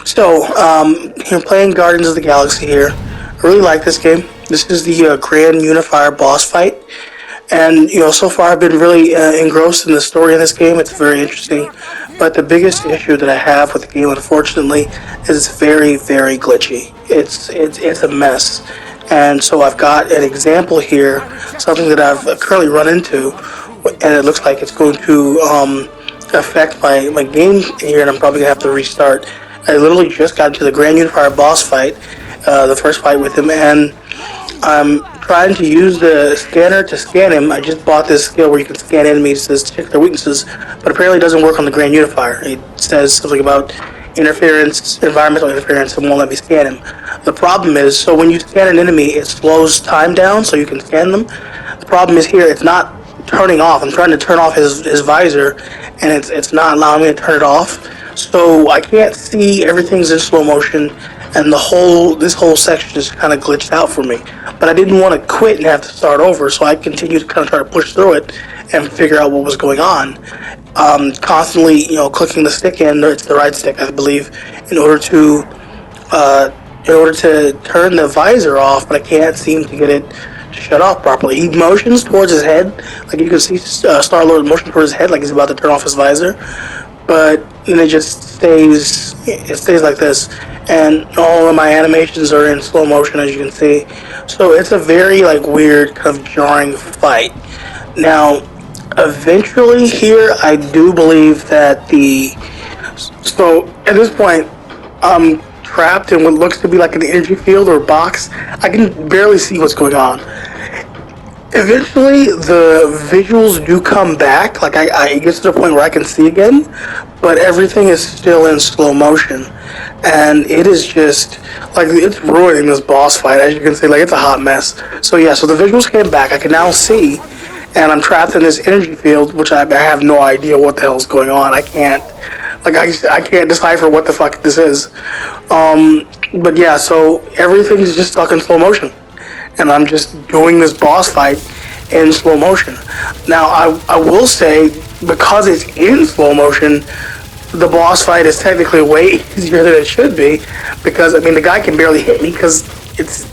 So, you're playing Guardians of the Galaxy here. I really like this game. This is the Grand Unifier boss fight. And, so far I've been really engrossed in the story of this game. It's very interesting. But the biggest issue that I have with the game, unfortunately, is it's very, very glitchy. It's a mess. And so I've got an example here, something that I've currently run into, and it looks like it's going to affect my game here, and I'm probably going to have to restart. I literally just got into the Grand Unifier boss fight, the first fight with him, and I'm trying to use the scanner to scan him. I just bought this skill where you can scan enemies to check their weaknesses, but apparently it doesn't work on the Grand Unifier. It says something about interference, environmental interference, and won't let me scan him. The problem is, so when you scan an enemy, it slows time down so you can scan them. The problem is here, it's not turning off. I'm trying to turn off his visor, and it's not allowing me to turn it off. So I can't see, everything's in slow motion, and this whole section is kind of glitched out for me. But I didn't want to quit and have to start over, so I continued to kind of try to push through it and figure out what was going on. Constantly, clicking the stick in, it's the right stick, I believe, in order to turn the visor off, but I can't seem to get it to shut off properly. He motions towards his head, like you can see Star-Lord motion towards his head, like he's about to turn off his visor, but then it stays like this, and all of my animations are in slow motion, as you can see. So it's a very weird, kind of jarring fight. Now, eventually here, I do believe that so at this point, I'm trapped in what looks to be like an energy field or box. I can barely see what's going on. Eventually, the visuals do come back. I get to the point where I can see again, but everything is still in slow motion, and it is just it's ruining this boss fight. As you can see, it's a hot mess. So yeah, so the visuals came back. I can now see, and I'm trapped in this energy field, which I have no idea what the hell's going on. I can't decipher what the fuck this is. But yeah, so everything's just stuck in slow motion, and I'm just doing this boss fight in slow motion. Now, I will say, because it's in slow motion, the boss fight is technically way easier than it should be, because, the guy can barely hit me, because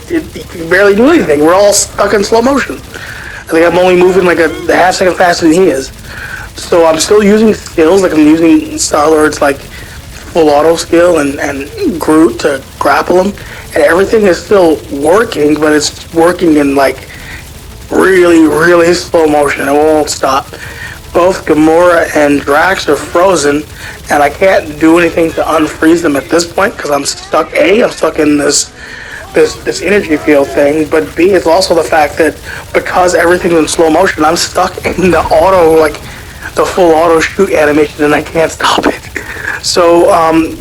he can barely do anything. We're all stuck in slow motion. I think I'm only moving a half second faster than he is. So I'm still using skills, I'm using Star-Lord's full auto skill and Groot to grapple him, and everything is still working, but it's working in really, really slow motion. It won't stop. Both Gamora and Drax are frozen, and I can't do anything to unfreeze them at this point because I'm stuck. I'm stuck in this energy field thing, but B, it's also the fact that because everything's in slow motion, I'm stuck in the the full auto shoot animation, and I can't stop it. So,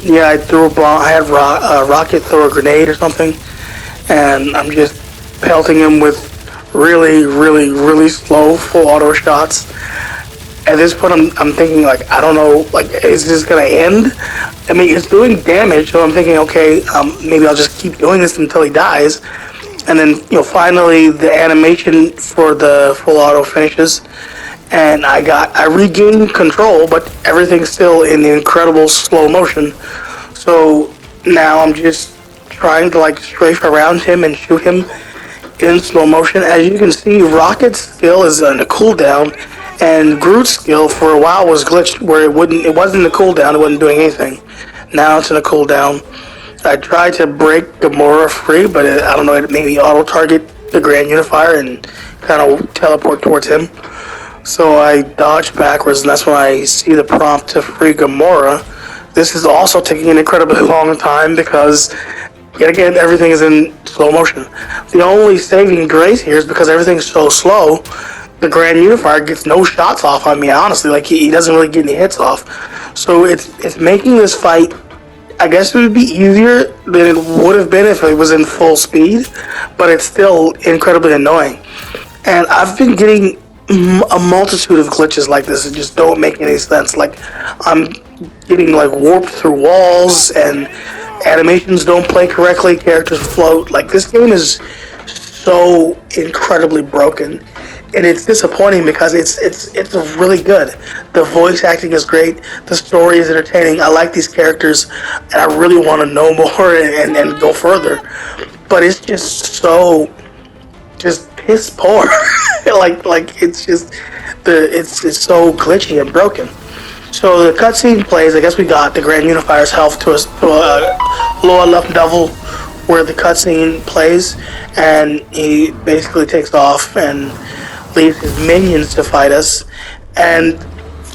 yeah, I threw a bomb. I had Rocket throw a grenade or something, and I'm just pelting him with really, really, really slow full auto shots. At this point, I'm thinking, I don't know, is this gonna end? It's doing damage, so I'm thinking, okay, maybe I'll just keep doing this until he dies. And then, finally, the animation for the full auto finishes, and I regained control, but everything's still in incredible slow motion. So now I'm just trying to strafe around him and shoot him in slow motion. As you can see, Rocket's skill is on a cooldown, and Groot's skill for a while was glitched where it wasn't in a cooldown, it wasn't doing anything. Now it's in a cooldown. I tried to break Gamora free, but I don't know, it made me auto-target the Grand Unifier and kind of teleport towards him. So I dodged backwards, and that's when I see the prompt to free Gamora. This is also taking an incredibly long time because, yet again, everything is in slow motion. The only saving grace here is because everything's so slow, the Grand Unifier gets no shots off on me, honestly. He doesn't really get any hits off. So it's making this fight, I guess it would be easier than it would have been if it was in full speed, but it's still incredibly annoying. And I've been getting a multitude of glitches like this that just don't make any sense. I'm getting warped through walls, and animations don't play correctly, characters float. This game is so incredibly broken, and it's disappointing because it's really good. The voice acting is great. The story is entertaining. I like these characters, and I really want to know more and go further. But it's just so just piss poor. like it's just it's so glitchy and broken. So the cutscene plays. I guess we got the Grand Unifier's health to a low enough level where the cutscene plays, and he basically takes off and leaves his minions to fight us. And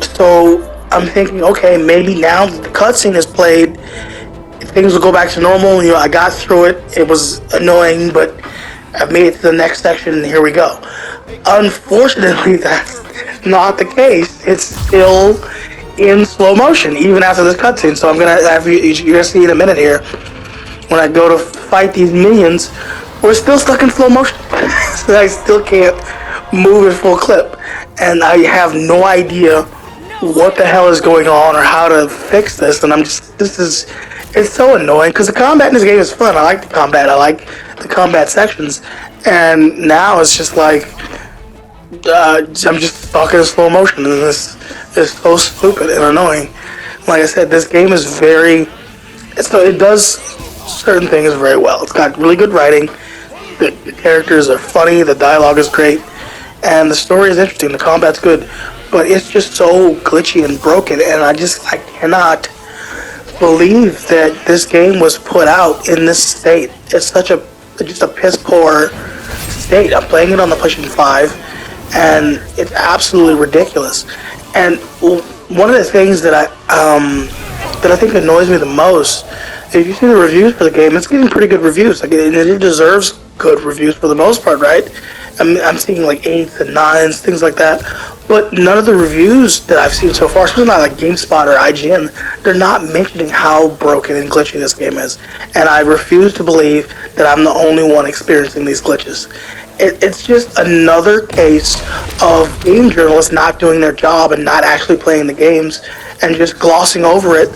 so I'm thinking, okay, maybe now that the cutscene is played, things will go back to normal. You know, I got through it. It was annoying, but I've made it to the next section, and here we go. Unfortunately, that's not the case. It's still in slow motion, even after this cutscene. So I'm gonna have you're gonna see in a minute here. When I go to fight these minions, we're still stuck in slow motion. So I still can't move at full clip, and I have no idea what the hell is going on or how to fix this. And it's so annoying because the combat in this game is fun. I like the combat. I like the combat sections, and now it's just like I'm just stuck in slow motion, and this is so stupid and annoying. Like I said, this game is it does certain things very well. It's got really good writing. The characters are funny. The dialogue is great, and the story is interesting. The combat's good, but it's just so glitchy and broken. And I cannot believe that this game was put out in this state. It's just a piss poor state. I'm playing it on the PlayStation 5, and it's absolutely ridiculous. And one of the things that I think annoys me the most, if you see the reviews for the game, it's getting pretty good reviews. Like it deserves good reviews for the most part, right? I'm seeing like 8s and 9s, things like that. But none of the reviews that I've seen so far, especially not like GameSpot or IGN, they're not mentioning how broken and glitchy this game is. And I refuse to believe that I'm the only one experiencing these glitches. It's just another case of game journalists not doing their job and not actually playing the games and just glossing over it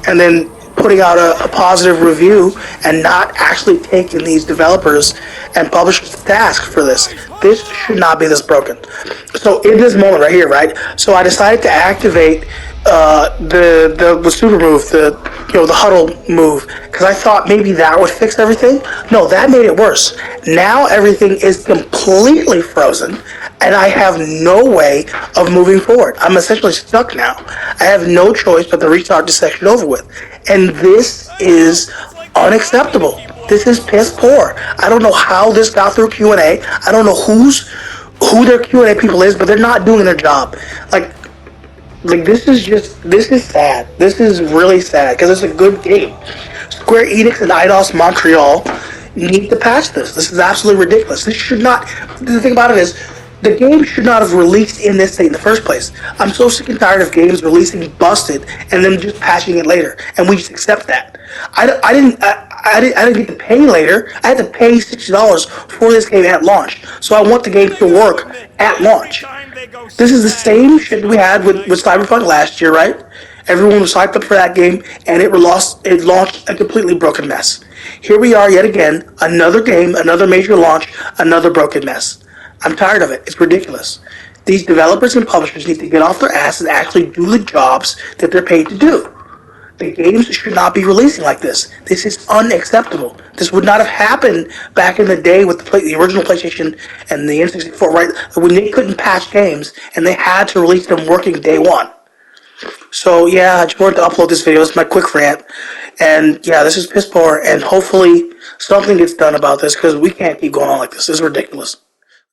and then putting out a positive review and not actually taking these developers and publishers to task for this. This should not be this broken. So in this moment right here, right? So I decided to activate the super move, the huddle move, because I thought maybe that would fix everything. No, that made it worse. Now everything is completely frozen, and I have no way of moving forward. I'm essentially stuck now. I have no choice but to restart this section over with, and this is unacceptable. This is piss poor. I don't know how this got through Q&A. I don't know who their Q&A people is, but they're not doing their job. Like this is sad. This is really sad because it's a good game. Square Enix and Eidos Montreal need to patch this. This is absolutely ridiculous. This should not. The thing about it is, the game should not have released in this state in the first place. I'm so sick and tired of games releasing busted and then just patching it later, and we just accept that. I didn't get to pay later. I had to pay $60 for this game at launch. So I want the game to work at launch. This is the same shit we had with Cyberpunk last year, right? Everyone was hyped up for that game, and it launched a completely broken mess. Here we are yet again, another game, another major launch, another broken mess. I'm tired of it. It's ridiculous. These developers and publishers need to get off their ass and actually do the jobs that they're paid to do. The games should not be releasing like this. This is unacceptable. This would not have happened back in the day with the original PlayStation and the N64, right? When they couldn't patch games and they had to release them working day one. So yeah, I just wanted to upload this video. It's my quick rant. And yeah, this is piss poor, and hopefully something gets done about this because we can't keep going on like this. This is ridiculous.